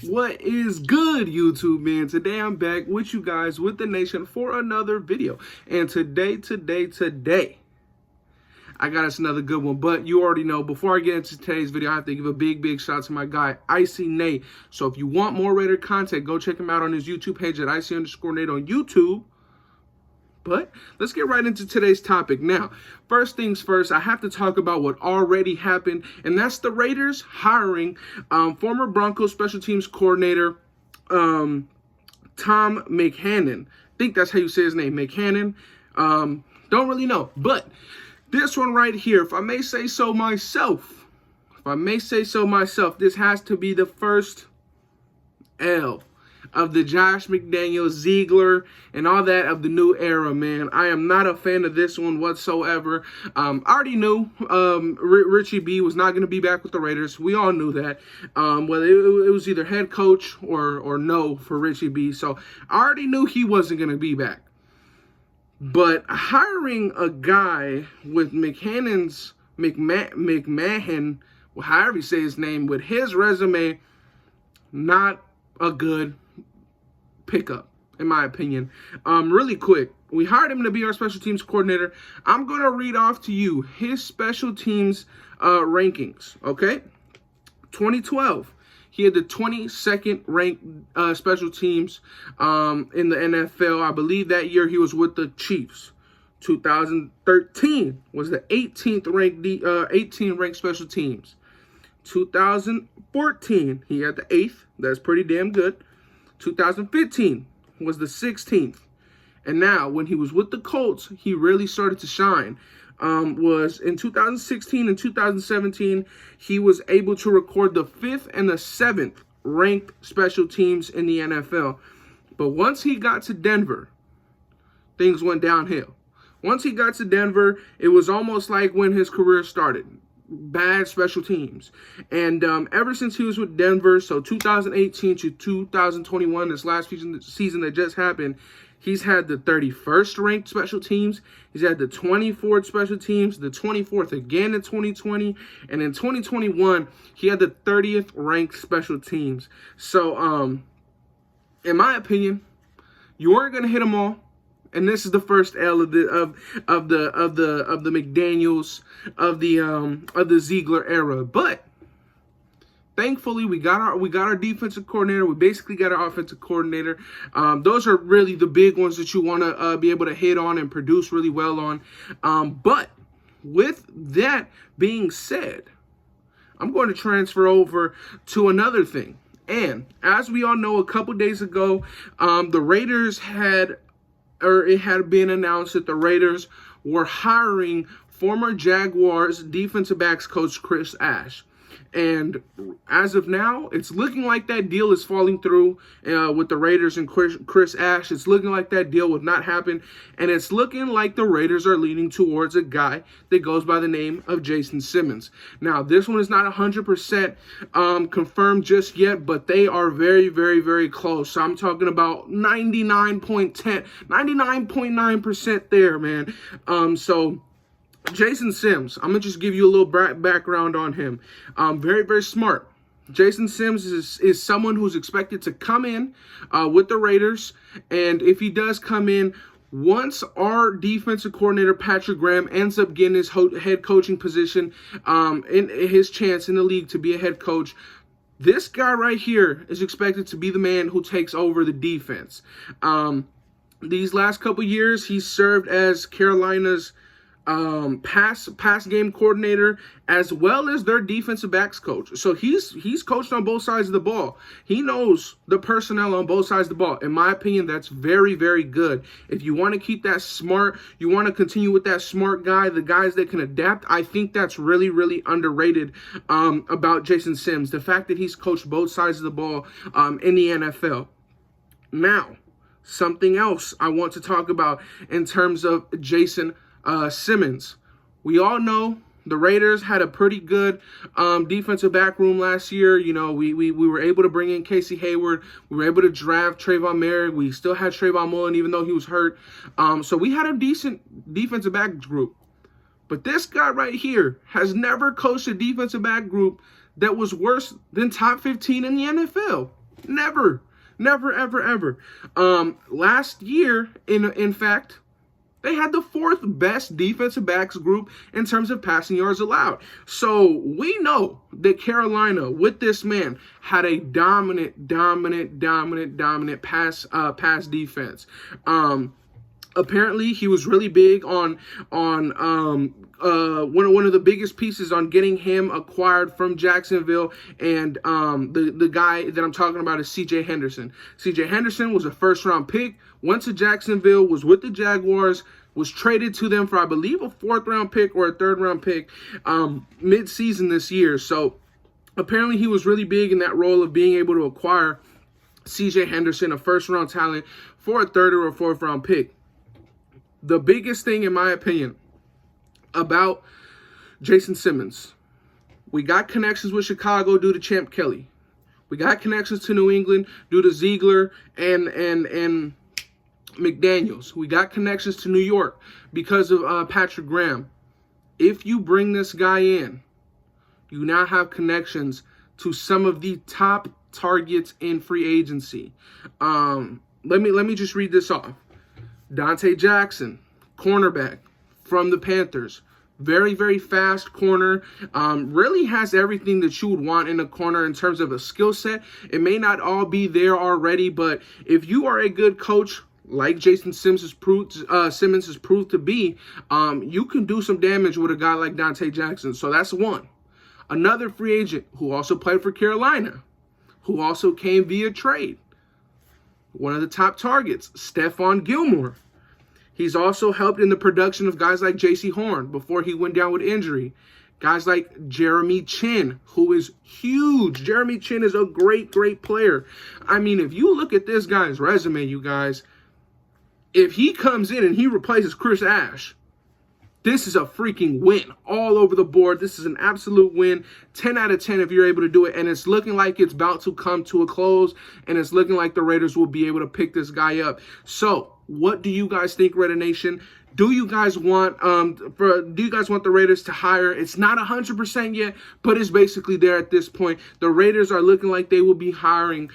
What is good, YouTube, man? Today I'm back with you guys, with the nation, for another video. And today, I got us another good one. But you already know, before I get into today's video, I have to give a big shout out to my guy, Icy Nate. So if you want more Raider content, go check him out on his YouTube page at Icy_Nate on YouTube. But let's get right into today's topic. Now, first things first, I have to talk about what already happened, and that's the Raiders hiring former Broncos special teams coordinator Tom McHannon. I think that's how you say his name, McHannon. Don't really know, but this one right here, if I may say so myself, this has to be the first L of the Josh McDaniels, Ziegler, and all that of the new era, man. I am not a fan of this one whatsoever. I already knew Richie B was not going to be back with the Raiders. We all knew that. Well, it was either head coach or no for Richie B. So I already knew he wasn't going to be back. But hiring a guy with McMahon, however you say his name, with his resume, not a good pickup, in my opinion. Really quick, we hired him to be our special teams coordinator. I'm going to read off to you his special teams rankings, okay? 2012, he had the 22nd ranked special teams in the NFL. I believe that year he was with the Chiefs. 2013 was the 18th ranked special teams. 2014, he had the 8th. That's pretty damn good. 2015 was the 16th. And now, when he was with the Colts, he really started to shine. Was in 2016 and 2017, he was able to record the 5th and the 7th ranked special teams in the NFL. But once he got to Denver, things went downhill. Once he got to Denver, it was almost like when his career started. Bad special teams. And ever since he was with Denver, so 2018 to 2021, this last season that just happened, he's had the 31st ranked special teams. He's had the 24th special teams, the 24th again in 2020, and in 2021 he had the 30th ranked special teams. So in my opinion, you weren't going to hit them all. And this is the first L of the McDaniels, of the Ziegler era. But thankfully, we got our defensive coordinator. We basically got our offensive coordinator. Those are really the big ones that you want to be able to hit on and produce really well on. But with that being said, I'm going to transfer over to another thing. And as we all know, a couple days ago, the Raiders it had been announced that the Raiders were hiring former Jaguars defensive backs coach Chris Ash. And as of now, it's looking like that deal is falling through with the Raiders and Chris Ash. It's looking like that deal would not happen. And it's looking like the Raiders are leaning towards a guy that goes by the name of Jason Simmons. Now, this one is not 100% confirmed just yet, but they are very close. So I'm talking about 99.9% there, man. So Jason Sims, I'm going to just give you a little background on him. Very smart. Jason Sims is someone who's expected to come in with the Raiders. And if he does come in, once our defensive coordinator, Patrick Graham, ends up getting his head coaching position, in his chance in the league to be a head coach, this guy right here is expected to be the man who takes over the defense. These last couple years, he served as Carolina's pass game coordinator, as well as their defensive backs coach. So he's coached on both sides of the ball. He knows the personnel on both sides of the ball. In my opinion, that's very good. If you want to keep that smart, you want to continue with that smart guy, the guys that can adapt, I think that's really underrated about Jason Sims, the fact that he's coached both sides of the ball in the NFL. Now, something else I want to talk about in terms of Jason Simmons. We all know the Raiders had a pretty good defensive back room last year. You know, we were able to bring in Casey Hayward. We were able to draft Trayvon Merrick. We still had Trayvon Mullen, even though he was hurt. So we had a decent defensive back group. But this guy right here has never coached a defensive back group that was worse than top 15 in the NFL. Never. Never, ever, ever. Last year, in fact, they had the fourth best defensive backs group in terms of passing yards allowed. So we know that Carolina, with this man, had a dominant pass defense. Apparently, he was really big on one of the biggest pieces on getting him acquired from Jacksonville, and the guy that I'm talking about is C.J. Henderson. C.J. Henderson was a first-round pick, went to Jacksonville, was with the Jaguars, was traded to them for, I believe, a fourth-round pick or a third-round pick mid-season this year. So apparently, he was really big in that role of being able to acquire C.J. Henderson, a first-round talent, for a third or a fourth-round pick. The biggest thing, in my opinion, about Jason Simmons, we got connections with Chicago due to Champ Kelly. We got connections to New England due to Ziegler and McDaniels. We got connections to New York because of Patrick Graham. If you bring this guy in, you now have connections to some of the top targets in free agency. Let me just read this off. Dante Jackson, cornerback from the Panthers. Very, very fast corner. Really has everything that you would want in a corner in terms of a skill set. It may not all be there already, but if you are a good coach, like Jason Simmons has proved to be, you can do some damage with a guy like Dante Jackson. So that's one. Another free agent who also played for Carolina, who also came via trade. One of the top targets, Stephon Gilmore. He's also helped in the production of guys like J.C. Horn before he went down with injury. Guys like Jeremy Chin, who is huge. Jeremy Chin is a great player. I mean, if you look at this guy's resume, you guys, if he comes in and he replaces Chris Ash, this is a freaking win all over the board. This is an absolute win. 10 out of 10 if you're able to do it. And it's looking like it's about to come to a close. And it's looking like the Raiders will be able to pick this guy up. So, what do you guys think, Raider Nation? Do you guys want the Raiders to hire? It's not 100% yet, but it's basically there at this point. The Raiders are looking like they will be hiring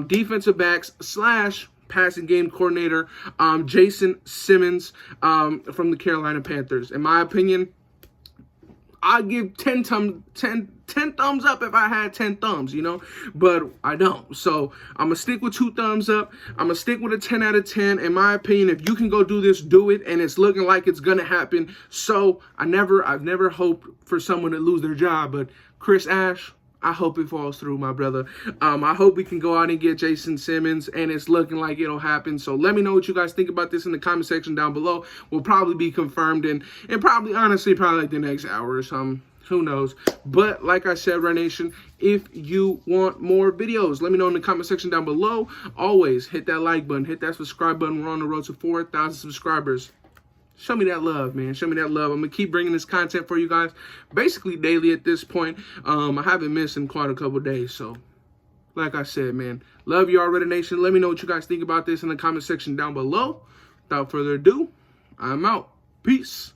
defensive backs / passing game coordinator, Jason Simmons from the Carolina Panthers. In my opinion, I'd give 10 thumbs up if I had 10 thumbs, but I don't. So I'm going to stick with 2 thumbs up. I'm going to stick with a 10 out of 10. In my opinion, if you can go do this, do it. And it's looking like it's going to happen. So I've never hoped for someone to lose their job, but Chris Ash, I hope it falls through, my brother. I hope we can go out and get Jason Simmons, and it's looking like it'll happen. So let me know what you guys think about this in the comment section down below. Will probably be confirmed in probably like the next hour or something. Who knows? But like I said, Red Nation, if you want more videos, let me know in the comment section down below. Always hit that like button, hit that subscribe button. We're on the road to 4,000 subscribers. Show me that love, man. Show me that love. I'm going to keep bringing this content for you guys basically daily at this point. I haven't missed in quite a couple days. So, like I said, man, love you all, Raider Nation. Let me know what you guys think about this in the comment section down below. Without further ado, I'm out. Peace.